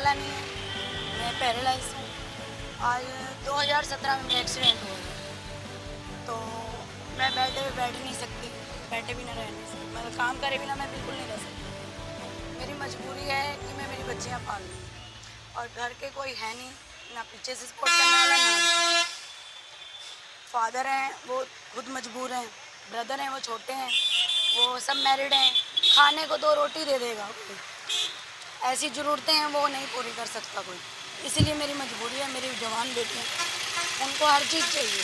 चला नहीं है, मैं पैरालाइज हूँ। आज 2017 में मेरा एक्सीडेंट हुआ है, तो मैं बेड पे बैठ नहीं सकती, बैठे भी ना रह नहीं सकती, मतलब काम करे बिना मैं बिल्कुल नहीं रह सकती। मेरी मजबूरी है कि मैं मेरी बच्चियाँ पाल लूँ, और घर के कोई है नहीं, ना पीछे से सपोर्ट करने वाला, ना फादर हैं वो खुद मजबूर हैं, ब्रदर हैं वो छोटे हैं, वो सब मैरिड हैं, खाने को 2 रोटी दे देगा कोई, ऐसी ज़रूरतें हैं वो नहीं पूरी कर सकता कोई। इसीलिए मेरी मजबूरी है, मेरी जवान बेटियाँ, उनको हर चीज़ चाहिए।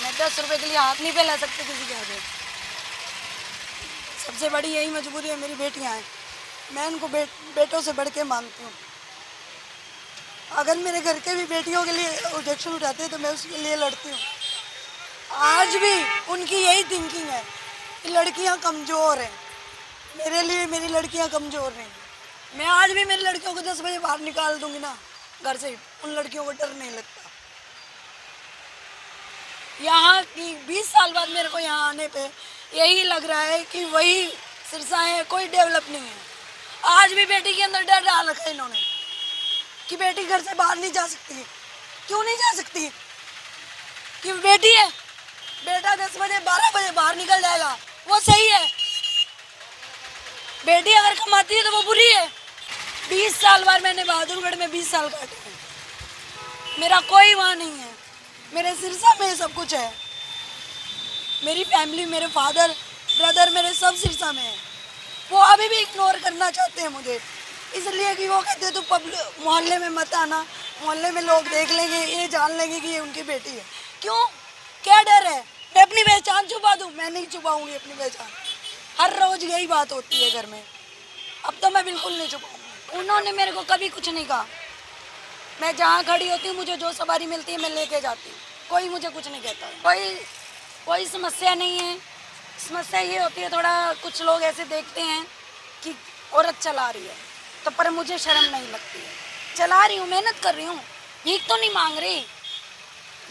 मैं 10 रुपए के लिए हाथ नहीं फैला सकती किसी के आगे। सबसे बड़ी यही मजबूरी है, मेरी बेटियाँ हैं, मैं उनको बेटों से बढ़ के मानती हूँ। अगर मेरे घर के भी बेटियों के लिए ऑब्जेक्शन उठाते हैं तो मैं उसके लिए लड़ती हूँ। आज भी उनकी यही थिंकिंग है कि लड़कियाँ कमज़ोर हैं। मेरे लिए मेरी लड़कियाँ कमज़ोर नहीं। मैं आज भी मेरी लड़कियों को 10 बजे बाहर निकाल दूंगी ना घर से, उन लड़कियों को डर नहीं लगता। यहाँ की 20 साल बाद मेरे को यहाँ आने पे यही लग रहा है कि वही सिरसा है, कोई डेवलप नहीं है। आज भी बेटी के अंदर डर डाल रखा है इन्होंने कि बेटी घर से बाहर नहीं जा सकती है। क्यों नहीं जा सकती? कि बेटी है, बेटा 10 बजे 12 बजे बाहर निकल जाएगा, वो सही है। बेटी अगर कमाती है तो वो बुरी है। 20 साल बाद मैंने बहादुरगढ़ में 20 साल काटे हैं, मेरा कोई वहाँ नहीं है, मेरे सिरसा में सब कुछ है। मेरी फैमिली, मेरे फादर ब्रदर मेरे सब सिरसा में है। वो अभी भी इग्नोर करना चाहते हैं मुझे, इसलिए कि वो कहते हैं तो पब्लिक मोहल्ले में मत आना, मोहल्ले में लोग देख लेंगे, ये जान लेंगे कि ये उनकी बेटी है। क्यों? क्या डर है? मैं अपनी पहचान छुपा दूँ? मैं नहीं छुपाऊंगी अपनी पहचान। हर रोज यही बात होती है घर में, अब तो मैं बिल्कुल नहीं छुपाऊंगी। उन्होंने मेरे को कभी कुछ नहीं कहा। मैं जहाँ खड़ी होती हूँ, मुझे जो सवारी मिलती है मैं लेके जाती हूँ, कोई मुझे कुछ नहीं कहता। कोई समस्या नहीं है। समस्या ये होती है, थोड़ा कुछ लोग ऐसे देखते हैं कि औरत चला रही है, तो पर मुझे शर्म नहीं लगती है। चला रही हूँ, मेहनत कर रही हूँ, भीख तो नहीं मांग रही।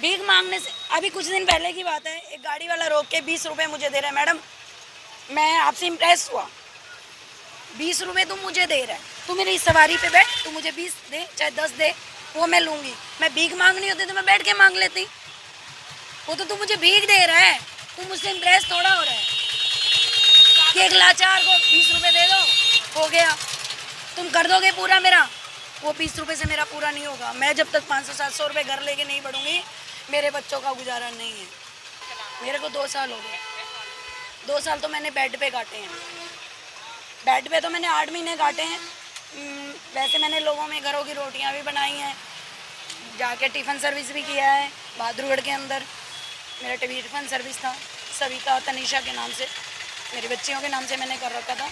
भीख मांगने से, अभी कुछ दिन पहले की बात है, एक गाड़ी वाला रोक के 20 रुपये मुझे दे रहा है। मैडम, मैं आपसे इम्प्रेस हुआ, 20 रुपये तुम मुझे दे रहा है, तू मेरी सवारी पे बैठ, तू मुझे 20 दे चाहे 10 दे, वो मैं लूँगी। मैं भीख मांगनी होती तो मैं बैठ के मांग लेती। वो तो तू मुझे भीख दे रहा है, तू मुझसे इम्प्रेस थोड़ा हो रहा है कि एक लाचार को 20 रुपये दे दो, हो गया, तुम कर दोगे पूरा मेरा। वो 20 रुपये से मेरा पूरा नहीं होगा। मैं जब तक 500-700 रुपये घर लेके नहीं बढ़ूँगी, मेरे बच्चों का गुजारा नहीं है। मेरे को 2 साल हो गए, 2 साल तो मैंने बेड पे काटे हैं। बेड पे तो मैंने 8 महीने काटे हैं। वैसे मैंने लोगों में घरों की रोटियां भी बनाई हैं, जाके टिफ़िन सर्विस भी किया है। बहादुरगढ़ के अंदर मेरा टिफ़िन सर्विस था, सविता तनीषा के नाम से, मेरी बच्चियों के नाम से मैंने कर रखा था,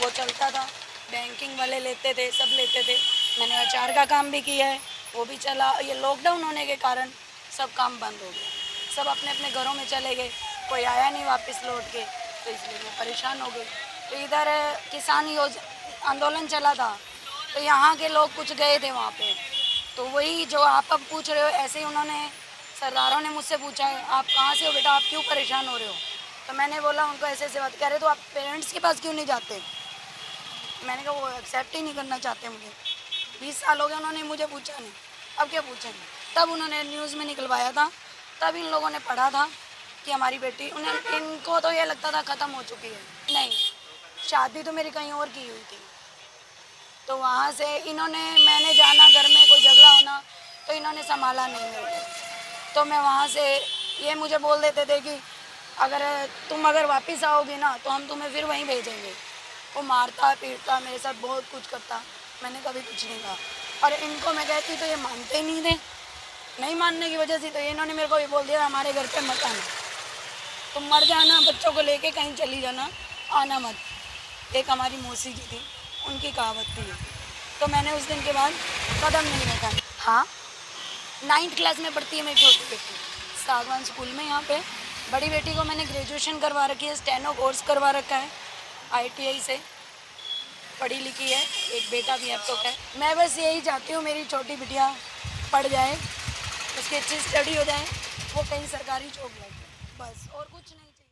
वो चलता था। बैंकिंग वाले लेते थे, सब लेते थे। मैंने अचार का काम भी किया है, वो भी चला। ये लॉकडाउन होने के कारण सब काम बंद हो गया, सब अपने अपने घरों में चले गए, कोई आया नहीं वापस लौट के, तो इसलिए मैं परेशान हो गई। तो इधर किसान आंदोलन चला था, तो यहाँ के लोग कुछ गए थे वहाँ पे, तो वही जो आप अब पूछ रहे हो, ऐसे ही उन्होंने सरदारों ने मुझसे पूछा है, आप कहाँ से हो बेटा, आप क्यों परेशान हो रहे हो? तो मैंने बोला उनको ऐसे ऐसे बात, कह रहे तो आप पेरेंट्स के पास क्यों नहीं जाते? मैंने कहा वो एक्सेप्ट ही नहीं करना चाहते मुझे। 20 साल हो गए, उन्होंने मुझे पूछा नहीं, अब क्या पूछेंगे? तब उन्होंने न्यूज़ में निकलवाया था, तब इन लोगों ने पढ़ा था कि हमारी बेटी, इनको तो ये लगता था ख़त्म हो चुकी है। नहीं, शादी तो मेरी कहीं और की हुई थी। तो वहाँ से मैंने जाना, घर में कोई झगड़ा होना, तो इन्होंने संभाला नहीं मेरे को। तो मैं वहाँ से, ये मुझे बोल देते थे कि तुम अगर वापस आओगी ना तो हम तुम्हें फिर वहीं भेजेंगे। वो मारता पीटता, मेरे साथ बहुत कुछ करता, मैंने कभी कुछ नहीं कहा। और इनको मैं कहती तो ये मानते ही नहीं थे। नहीं मानने की वजह से तो इन्होंने मेरे को ये बोल दिया, हमारे घर पे मत आना, तुम मर जाना, बच्चों को लेके कहीं चली जाना, आना मत। एक हमारी मौसी जी थी, उनकी कहावत थी। तो मैंने उस दिन के बाद कदम नहीं रखा। हाँ, 9th क्लास में पढ़ती है मेरी छोटी बेटी, सागवान स्कूल में यहाँ पे। बड़ी बेटी को मैंने ग्रेजुएशन करवा रखी है, स्टेनो कोर्स करवा रखा है, ITI से पढ़ी लिखी है। एक बेटा भी अब तो है। मैं बस यही चाहती हूँ मेरी छोटी बिटिया पढ़ जाए, उसकी अच्छी स्टडी हो जाए, वो कहीं सरकारी जॉब लगे, बस, और कुछ नहीं चाहिए।